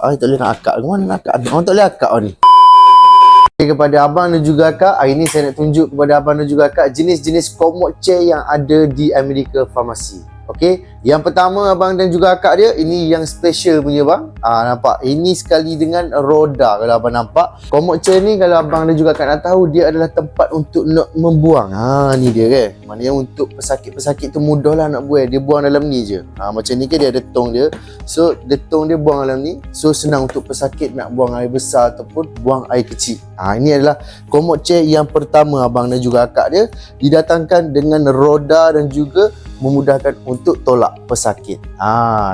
Tak boleh nak akak. Mana nak akak? Orang tak boleh akak ni. Kepada abang dan juga akak, hari ni saya nak tunjuk kepada abang dan juga akak jenis-jenis komod chair yang ada di America Pharmacy. Okey, yang pertama abang dan juga akak dia, ini yang special punya bang. Nampak? Ini sekali dengan roda. Kalau abang nampak, komod chair ni kalau abang dan juga akak nak tahu, dia adalah tempat untuk nak membuang. Ni dia kan. Maknanya untuk pesakit-pesakit tu mudahlah nak buang. Dia buang dalam ni je. Macam ni kan dia ada tong dia. So, dia tong dia buang dalam ni. So, senang untuk pesakit nak buang air besar ataupun buang air kecil. Ini adalah komod chair yang pertama abang dan juga akak dia. Didatangkan dengan roda dan juga memudahkan untuk tolak pesakit.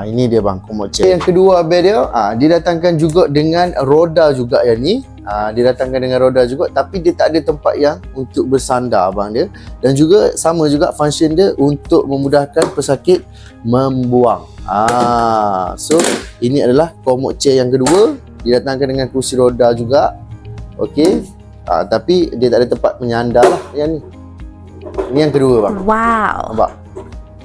Ini dia bang, komod chair. Yang kedua abang dia, didatangkan juga dengan roda juga yang ni. Didatangkan dengan roda juga, tapi dia tak ada tempat yang untuk bersandar abang dia. Dan juga sama juga function dia untuk memudahkan pesakit membuang. So ini adalah komod chair yang kedua. Didatangkan dengan kursi roda juga. Okey. Tapi dia tak ada tempat menyandar lah yang ni. Ini yang kedua bang. Wow. Nampak?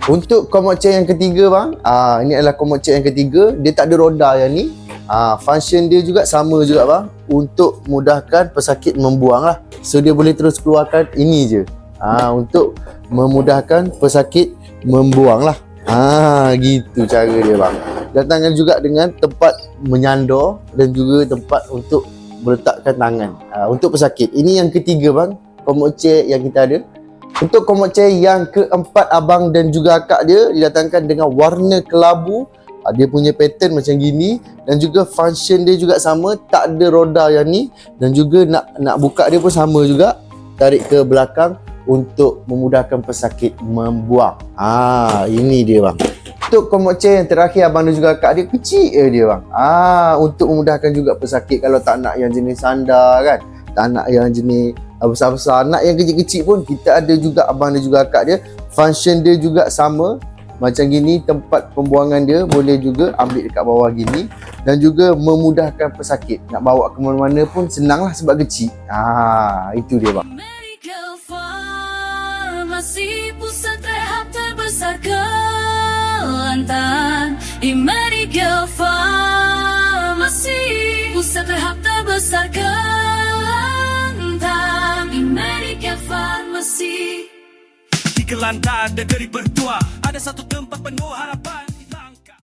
Untuk komod chair yang ketiga bang, ini adalah komod chair yang ketiga. Dia tak ada roda yang ni. Function dia juga sama juga bang, untuk mudahkan pesakit membuang lah. So dia boleh terus keluarkan ini je, untuk memudahkan pesakit membuang lah. Gitu cara dia bang. Datangkan juga dengan tempat menyandar dan juga tempat untuk meletakkan tangan untuk pesakit. Ini yang ketiga bang, komod chair yang kita ada. Untuk komod chair yang keempat abang dan juga akak dia, didatangkan dengan warna kelabu. Dia punya pattern macam gini. Dan juga function dia juga sama, tak ada roda yang ni. Dan juga nak buka dia pun sama juga. Tarik ke belakang untuk memudahkan pesakit membuang. Ini dia bang. Untuk komod chair yang terakhir abang dan juga akak dia, kecil dia bang. Untuk memudahkan juga pesakit kalau tak nak yang jenis sandar kan. Tak nak yang jenis besar-besar, nak yang kecil-kecil pun kita ada juga abang dan juga akak dia. Function dia juga sama macam gini, tempat pembuangan dia boleh juga ambil dekat bawah gini. Dan juga memudahkan pesakit nak bawa ke mana-mana pun senang lah sebab kecil. Itu dia bang. Medical Pharmacy, pusat rehab terbesar Kelantan. Medical Pharmacy, pusat rehab terbesar Kelantan. Medical Pharmacy. Di Kelantan negeri bertuah, ada satu tempat penuh harapan.